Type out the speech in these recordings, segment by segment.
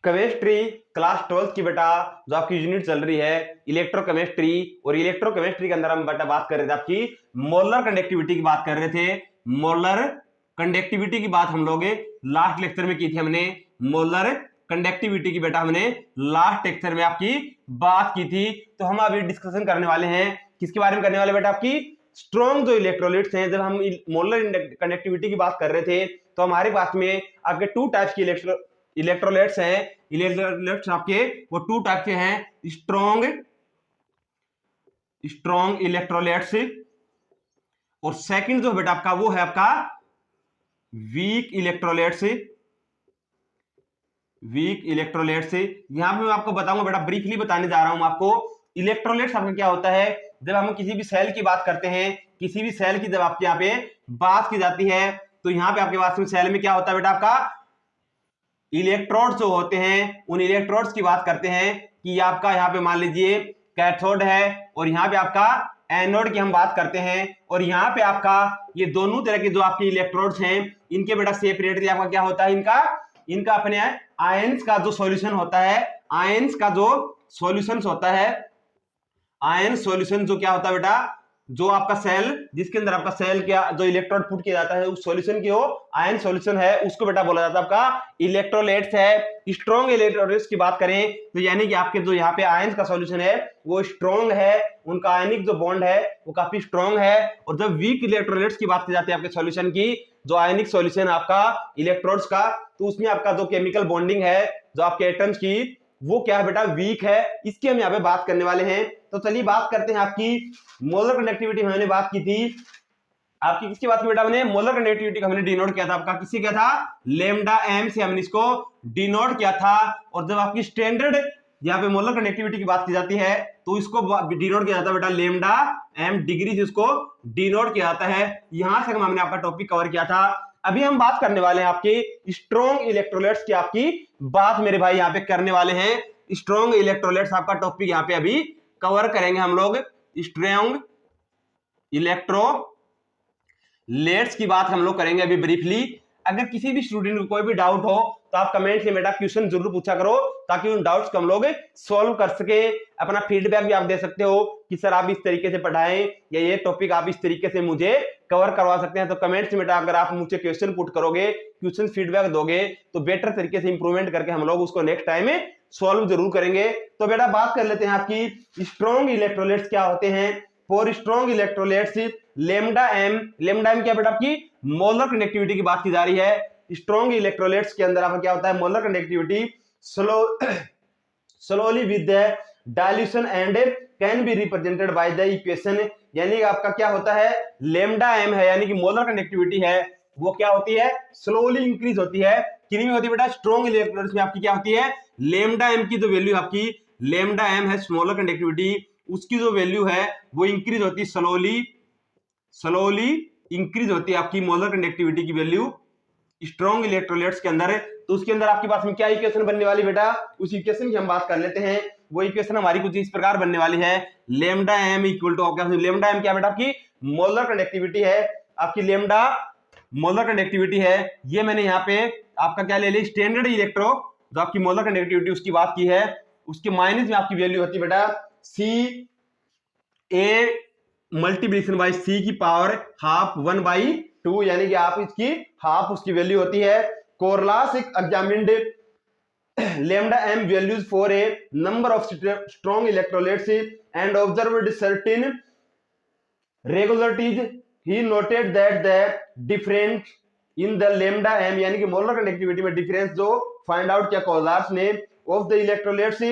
Chemistry class 12 की बेटा जो आपकी यूनिट चल रही है इलेक्ट्रोकेमिस्ट्री, और इलेक्ट्रोकेमिस्ट्री के अंदर हम बेटा बात कर रहे थे आपकी मोलर कंडक्टिविटी की बात कर रहे थे। मोलर कंडक्टिविटी की बात हम लोग लास्ट लेक्चर में की थी हमने। मोलर कंडक्टिविटी की बेटा हमने लास्ट लेक्चर में आपकी बात की थी। तो हम अभी डिस्कशन करने वाले हैं किसके बारे में करने वाले बेटा, आपकी स्ट्रॉन्ग जो इलेक्ट्रोलाइट्स हैं। जब हम मोलर कंडक्टिविटी की बात कर रहे थे तो हमारे पास में आपके टू टाइप्स की इलेक्ट्रोलाइट्स हैं। इलेक्ट्रोलाइट्स आपके वो टू टाइप के हैं, स्ट्रॉन्ग इलेक्ट्रोलाइट्स, और सेकंड जो बेटा आपका वो है आपका वीक इलेक्ट्रोलाइट्स। वीक इलेक्ट्रोलाइट्स यहां पे मैं आपको बताऊंगा बेटा, ब्रीफली बताने जा रहा हूं आपको। इलेक्ट्रोलाइट्स आपका क्या होता है, जब हम किसी भी सेल की बात करते हैं, किसी भी सेल की जब आपके यहाँ पे बात की जाती है तो यहाँ पे आपके पास में सेल में क्या होता है बेटा, आपका इलेक्ट्रोड्स जो होते हैं उन इलेक्ट्रोड्स की बात करते हैं कि आपका यहाँ पे मान लीजिए कैथोड है और यहाँ पे आपका एनोड की हम बात करते हैं। और यहाँ पे आपका ये दोनों तरह के जो आपके इलेक्ट्रोड्स हैं इनके बेटा सेपरेटली आपका क्या होता है, इनका अपने आयंस का जो सॉल्यूशन होता है, आयंस का जो सॉल्यूशन होता है, आयन सॉल्यूशन जो क्या होता है बेटा, जो आपका सेल जिसके अंदर आपका सेल क्या जो इलेक्ट्रोड पुट किया जाता है उस सॉल्यूशन की वो आयन सॉल्यूशन है, उसको बेटा बोला जाता है आपका इलेक्ट्रोलाइट्स है। स्ट्रॉन्ग इलेक्ट्रोलाइट्स की बात करें तो यानी कि आपके जो यहाँ पे आयंस का सॉल्यूशन है वो स्ट्रॉन्ग है, उनका आयनिक जो बॉन्ड है वो काफी स्ट्रॉन्ग है। और जब वीक इलेक्ट्रोलाइट्स की बात की जाती है आपके सॉल्यूशन की, जो आयनिक सॉल्यूशन आपका इलेक्ट्रोड्स का, तो उसमें आपका जो केमिकल बॉन्डिंग है जो आपके एटम्स की वो क्या है बेटा, वीक है। इसकी हम यहाँ पे बात करने वाले हैं। तो चलिए बात करते हैं आपकी मोलर कंडक्टिविटी में हमने बात की थी आपकी, किसकी बात की बेटा, हमने मोलर कंडक्टिविटी का हमने डिनोट किया था आपका, किसी क्या था, लेमडा एम से हमने इसको डिनोट किया था। और जब आपकी स्टैंडर्ड यहाँ पे मोलर कंडक्टिविटी की बात की जाती है तो इसको डिनोट किया जाता है बेटा लेमडा एम डिग्री से इसको डिनोट किया जाता है। यहां से हमने आपका टॉपिक कवर किया था। अभी हम बात करने वाले हैं आपके स्ट्रॉन्ग इलेक्ट्रोलाइट्स की आपकी बात मेरे भाई यहाँ पे करने वाले हैं। स्ट्रॉन्ग इलेक्ट्रोलाइट्स आपका टॉपिक यहाँ पे अभी कवर करेंगे हम लोग। स्ट्रॉन्ग इलेक्ट्रोलाइट्स की बात हम लोग करेंगे अभी ब्रीफली। अगर किसी भी स्टूडेंट को कोई भी डाउट हो तो आप कमेंट में बेटा क्वेश्चन जरूर पूछा करो ताकि उन डाउट्स को हम लोग सॉल्व कर सके। अपना फीडबैक भी आप दे सकते हो कि सर आप इस तरीके से पढ़ाएं या ये टॉपिक आप इस तरीके से मुझे कवर करवा सकते हैं। तो कमेंट्स में बेटा अगर आप मुझे क्वेश्चन पुट करोगे, क्वेश्चन फीडबैक दोगे तो बेटर तरीके से इंप्रूवमेंट करके हम लोग उसको नेक्स्ट टाइम में सॉल्व जरूर करेंगे। तो बेटा बात कर लेते हैं आपकी स्ट्रॉन्ग इलेक्ट्रोलाइट्स क्या होते हैं। For strong electrolytes lambda M क्या बेटा, आपकी मोलर कंडक्टिविटी की बात की जा रही है। स्ट्रॉन्ग इलेक्ट्रोलाइट्स के अंदर आपका क्या होता है, molar conductivity slowly with the dilution and can be represented by the equation. यानी आपका क्या होता है, लेमडा एम है यानी कि मोलर कंडक्टिविटी है वो क्या होती है, स्लोली इंक्रीज होती है। कितनी होती है बेटा, स्ट्रॉन्ग इलेक्ट्रोलाइट्स में आपकी क्या होती है, लेमडा एम की जो वैल्यू आपकी लेमडा एम है स्मॉलर कंडक्टिविटी, उसकी जो वैल्यू है वो इंक्रीज होती है, स्लोली इंक्रीज होती है आपकी मोलर कंडक्टिविटी की वैल्यू स्ट्रॉन्ग इलेक्ट्रोलाइट्स के अंदर। तो उसके अंदर आपके पास में क्या इक्वेशन बनने वाली बेटा, उस इक्वेशन की हम बात कर लेते हैं। वो इक्वेशन हमारी कुछ इस प्रकार बनने वाली है, लेमडा एम इक्वल टू आपका लेमडा एम क्या बेटा, आपकी मोलर कंडक्टिविटी है, आपकी लेमडा मोलर कंडक्टिविटी है। ये मैंने यहाँ पे आपका क्या ले लिया, स्टैंडर्ड इलेक्ट्रो जो आपकी मोलर कंडक्टिविटी उसकी बात की है, उसके माइनस में आपकी वैल्यू होती है बेटा सी ए मल्टीप्लिकेशन बाय सी की पावर हाफ 1/2, यानी कि आप इसकी हाफ उसकी वैल्यू होती है। कोरलास examined lambda m values for a number of strong electrolytes and observed certain regularities. He noted that the difference in the lambda m यानी कि मोलर कंडक्टिविटी में डिफरेंस जो फाइंड आउट किया कोलार्स ने of the electrolytes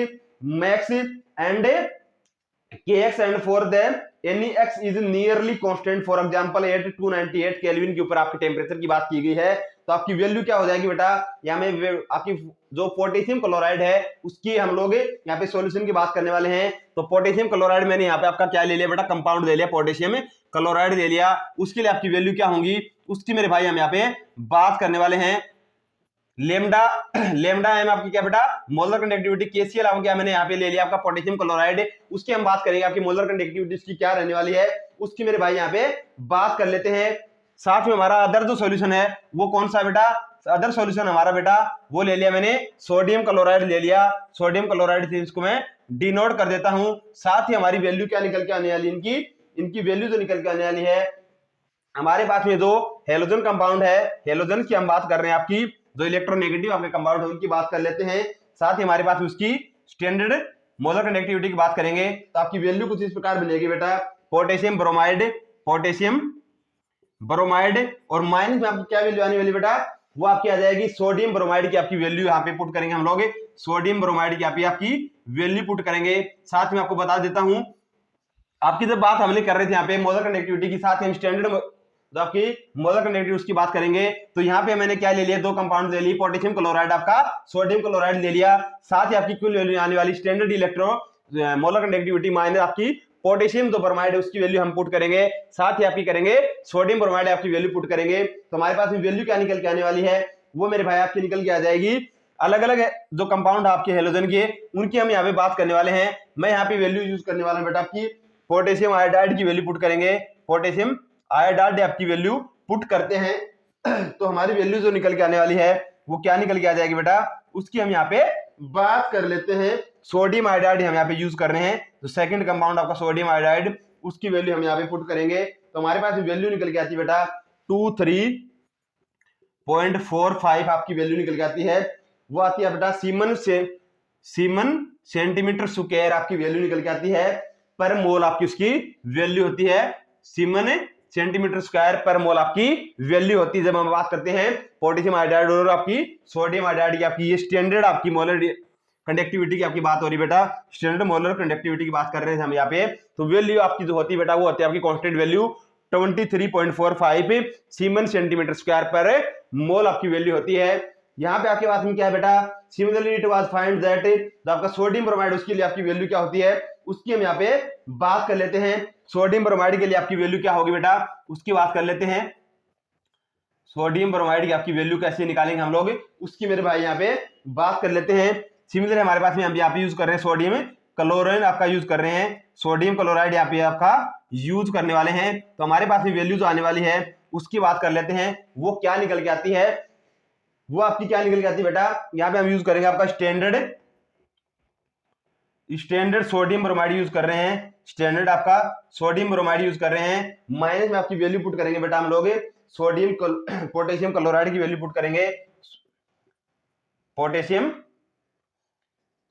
max and kx and for the NEX is nearly constant. For example 298 kelvin के ऊपर आपके temperature की बात की गई है तो आपकी वैल्यू क्या हो जाएगी बेटा, यहाँ में आपकी जो पोटेशियम क्लोराइड है उसकी हम लोग यहाँ पे सॉल्यूशन की बात करने वाले हैं। तो पोटेशियम क्लोराइड मैंने यहाँ पे आपका क्या ले लिया बेटा, कंपाउंड ले लिया, पोटेशियम क्लोराइड ले लिया, उसके लिए आपकी वैल्यू क्या होंगी उसकी मेरे भाई हम यहाँ पे बात करने वाले हैं। लेमडा एम आपकी क्या बेटा, मोलर कंडक्टिविटी केसीएल आपको क्या मैंने यहाँ पे ले लिया आपका पोटेशियम क्लोराइड, उसकी हम बात करेंगे आपकी मोलर कंडक्टिविटी उसकी क्या रहने वाली है उसकी मेरे भाई यहाँ पे बात कर लेते हैं। साथ में हमारा अदर जो सॉल्यूशन है वो कौन सा बेटा, अदर सॉल्यूशन हमारा बेटा वो ले लिया मैंने, सोडियम क्लोराइड ले लिया। सोडियम क्लोराइड से इसको मैं डिनोट कर देता हूं। साथ ही हमारी वैल्यू क्या निकल के आने वाली, इनकी वैल्यू जो निकल के आने वाली है, हमारे पास में जो हेलोजन कंपाउंड है, हेलोजन की हम बात कर रहे हैं, आपकी जो इलेक्ट्रोनेगेटिव आपके कंपाउंड है उनकी बात कर लेते हैं। साथ ही हमारे पास उसकी स्टैंडर्ड मोलर कंडक्टिविटी की बात करेंगे। तो आपकी वैल्यू कुछ इस प्रकार बनेगी बेटा, पोटेशियम ब्रोमाइड और माइनस में आपकी क्या वैल्यू आने वाली बेटा, वो आपकी आ जाएगी सोडियम ब्रोमाइड की आपकी वैल्यू यहाँ पे पुट करेंगे हम लोग, सोडियम ब्रोमाइड की आपकी वैल्यू पुट करेंगे। साथ में आपको बता देता हूं, आपकी जब बात हमने कर रहे थे यहाँ पे मोलर कंडक्टिविटी की, साथ ही हम स्टैंडर्ड जो आपकी मोलर कंडक्टिविटी उसकी बात करेंगे। तो यहाँ पे मैंने क्या ले लिया, दो कंपाउंड ले ली, पोटेशियम क्लोराइड आपका सोडियम क्लोराइड ले लिया। साथ ही आपकी कुल वैल्यू आने वाली standard electro molar conductivity minus आपकी पोटेशियम जो ब्रोमाइड है उसकी वैल्यू हम पुट करेंगे। साथ ही आपकी करेंगे सोडियम ब्रोमाइड आपकी वैल्यू पुट करेंगे। तो हमारे पास में वैल्यू क्या निकल के आने वाली है, वो मेरे भाई आपकी निकल के आ जाएगी। अलग अलग जो कंपाउंड आपके हेलोजन के, उनकी हम यहाँ पे बात करने वाले हैं। मैं यहाँ पे वैल्यू यूज करने वाला हूँ बेटा, आपकी पोटेशियम आयोडाइड की वैल्यू पुट करेंगे। पोटेशियम आयोडाइड आपकी वैल्यू पुट करते हैं तो हमारी वैल्यू जो निकल के आने वाली है वो क्या निकल के आ जाएगी बेटा, उसकी हम यहाँ पे बात कर लेते हैं। सोडियम आयोडाइड हम यहाँ पे यूज कर रहे हैं, तो सेकंड कंपाउंड आपका सोडियम आयोडाइड, उसकी वैल्यू हम यहाँ पे पुट करेंगे। तो हमारे पास वैल्यू निकल के आती है बेटा 23.45 आपकी वैल्यू निकल के आती है। वो आती है बेटा सीमन सेंटीमीटर स्क्वायर आपकी वैल्यू निकल के आती है। पर मोल आपकी उसकी वैल्यू होती है, सीमन सेंटीमीटर स्क्वायर पर मोल आपकी वैल्यू होती है। जब हम बात करते हैं पोटेशियम आयोडाइड और आपकी सोडियम आयोडाइड की, आपकी ये स्टैंडर्ड आपकी मोलर कंडक्टिविटी की आपकी बात हो रही है बेटा, स्टैंडर्ड मोलर कंडक्टिविटी की बात कर रहे हैं हम यहाँ पे। तो वैल्यू आपकी जो होती है बेटा, वो होती है आपकी constant value 23.45 semen centimetre square पर मोल आपकी वैल्यू होती है। यहाँ पे आपके पास में क्या है बेटा, similarly it was find that जो आपका सोडियम ब्रोमाइड, उसके लिए आपकी वैल्यू क्या होती है, उसकी हम यहाँ पे बात कर लेते हैं। सोडियम ब्रोमाइड के लिए आपकी वैल्यू क्या होगी बेटा, उसकी बात कर लेते हैं। सोडियम ब्रोमाइड की आपकी वैल्यू कैसे निकालेंगे हम लोग, उसकी मेरे भाई यहाँ पे बात कर लेते हैं। सिमिलर हमारे पास में हम यहाँ पे यूज कर रहे हैं सोडियम क्लोराइड आपका यूज कर रहे हैं, सोडियम क्लोराइड यहाँ पे आपका यूज करने वाले हैं। तो हमारे पास में वैल्यू जो आने वाली है उसकी बात कर लेते हैं। वो क्या निकल के आती है, वो आपकी क्या निकल के आती है बेटा, यहाँ पे हम यूज करेंगे आपका स्टैंडर्ड सोडियम ब्रोमाइड यूज कर रहे हैं, स्टैंडर्ड आपका सोडियम ब्रोमाइड यूज कर रहे हैं। माइनस में आपकी वैल्यू पुट करेंगे बेटा हम लोग पोटेशियम क्लोराइड की वैल्यू पुट करेंगे, पोटेशियम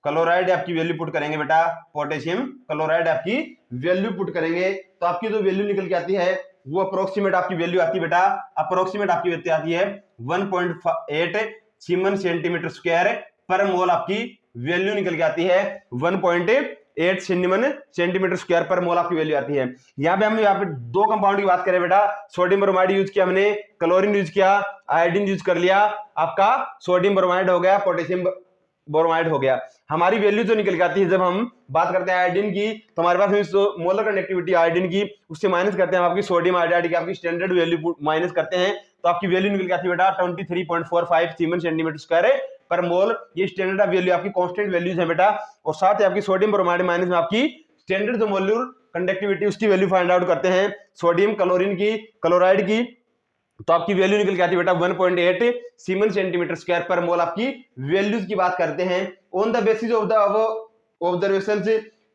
क्लोराइड आपकी वैल्यू पुट करेंगे बेटा, पोटेशियम क्लोराइड आपकी वैल्यू पुट करेंगे। तो आपकी जो वैल्यू निकल के आती है वो अप्रोक्सीमेट आपकी वैल्यू आती है बेटा, अप्रोक्सीमेट आपकी वैल्यू आती है 1.8 सीमन सेंटीमीटर स्क्वायर पर मोल आपकी वैल्यू निकल के आती है 1.8 सीमन सेंटीमीटर स्क्वायर पर मोल आपकी वैल्यू आती है। यहाँ पे हम यहाँ पे दो कंपाउंड की बात करें बेटा, सोडियम ब्रोमाइड यूज किया हमने, क्लोरीन यूज किया, आयोडीन यूज कर लिया, आपका सोडियम ब्रोमाइड हो गया, पोटेशियम ब्रोमाइड हो गया। हमारी वैल्यू जो निकल के आती है जब हम बात करते हैं आयोडीन की, तो हमारे पास मोलर कंडक्टिविटी आयोडीन की, उससे माइनस करते हैं आपकी सोडियम आयोडाइड की आपकी स्टैंडर्ड वैल्यू माइनस करते हैं, तो आपकी वैल्यू निकल के आती है बेटा 23.45 सीमन सेंटीमीटर स्क्वायर पर मोल। ये स्टैंडर्ड वैल्यू आपकी कांस्टेंट वैल्यूज है बेटा। और साथ ही आपकी सोडियम ब्रोमाइड माइनस में आपकी स्टैंडर्ड जो मोलर कंडक्टिविटी उसकी वैल्यू फाइंड आउट करते हैं, सोडियम क्लोरीन की, क्लोराइड की, तो आपकी वैल्यू निकल के आती है बेटा 1.8 सीमन सेंटीमीटर स्क्वायर पर मोल आपकी वैल्यूज की बात करते हैं। On the basis of the observations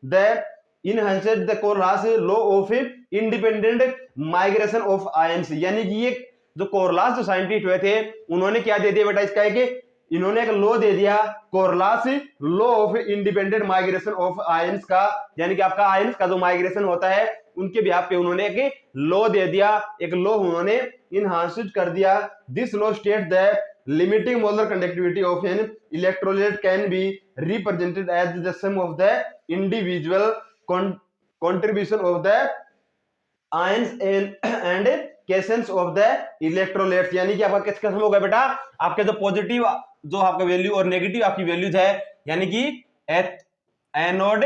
the enhanced the Kohlrausch law of independent migration of ions, यानी कि ये जो कोरलास जो साइंटिस्ट हुए थे उन्होंने क्या दे दिया बेटा, इसका एक इन्होंने एक लॉ दे दिया, Kohlrausch law of independent migration of ions का, यानी कि आपका आयंस का जो माइग्रेशन होता है उनके बिहाफ पे उन्होंने एक लॉ दे दिया, एक लॉ उन्होंने इनहांस्ड कर दिया। This law state the limiting molar conductivity of an electrolyte can be represented as the sum of the individual contribution of the ions and cations of the electrolytes, यानी कि आपका किसका सम होगा बेटा, आपके जो पॉजिटिव जो आपका वैल्यू और नेगेटिव आपकी वैल्यूज है, यानी कि एनोड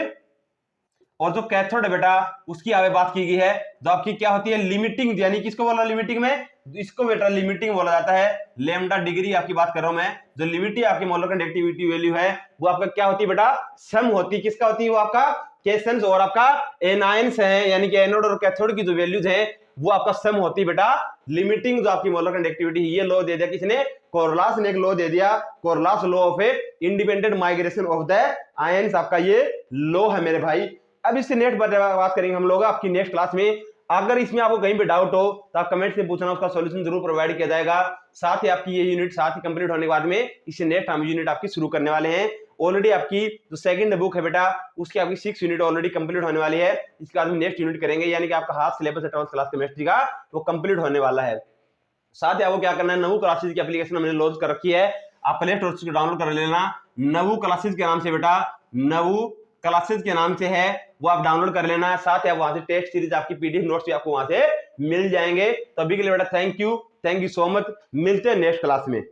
और जो कैथोड है बेटा उसकी आगे बात की गई है। जो आपकी क्या होती है लिमिटिंग, यानी किसको बोला लिमिटिंग में, इसको बेटा लिमिटिंग बोला जाता है। लैम्डा डिग्री आपकी बात कर रहा हूं मैं, जो लिमिटिंग आपकी मोलर कंडक्टिविटी वैल्यू है वो आपका क्या होती है बेटा, सम होती है, किसका होती है वो आपका केसेंस और आपका एनायंस है, यानी कि एनोड और कैथोड की जो वैल्यूज है वो आपका सम होती है बेटा लिमिटिंग जो आपकी मोलर कंडक्टिविटी है। ये लॉ दे दिया किसने, कोरलास ने एक लॉ दे दिया, Kohlrausch law of a independent migration of the ions, आपका ये लॉ है मेरे भाई। अब इससे नेक्स्ट बात करेंगे हम लोग आपकी नेक्स्ट क्लास में। अगर इसमें आपको कहीं पे डाउट हो तो आप कमेंट से पूछना, उसका सॉल्यूशन जरूर प्रोवाइड किया जाएगा। साथ ही आपकी ये यूनिट साथ ही कंप्लीट होने के बाद में इससे नेक्स्ट हम यूनिट आपकी शुरू करने वाले हैं। ऑलरेडी आपकी जो सेकंड बुक है बेटा उसकी आपकी 6 यूनिट ऑलरेडी कंप्लीट होने वाली है। इसके बाद में नेक्स्ट यूनिट करेंगे, यानी कि आपका हाफ सिलेबस है 12th क्लास केमिस्ट्री का, वो कंप्लीट होने वाला है। साथ ही आपको क्या करना है, नवू क्लासेस की एप्लीकेशन हमने लॉन्च कर रखी है, आप प्ले स्टोर से डाउनलोड कर लेना। नवू क्लासेस के नाम से बेटा, नवू क्लासेस के नाम से है, वो आप डाउनलोड कर लेना। साथ ही आप वहां से टेस्ट सीरीज आपकी पीडीएफ नोट्स भी आपको वहां से मिल जाएंगे। तो अभी के लिए बेटा थैंक यू सो मच, मिलते हैं नेक्स्ट क्लास में।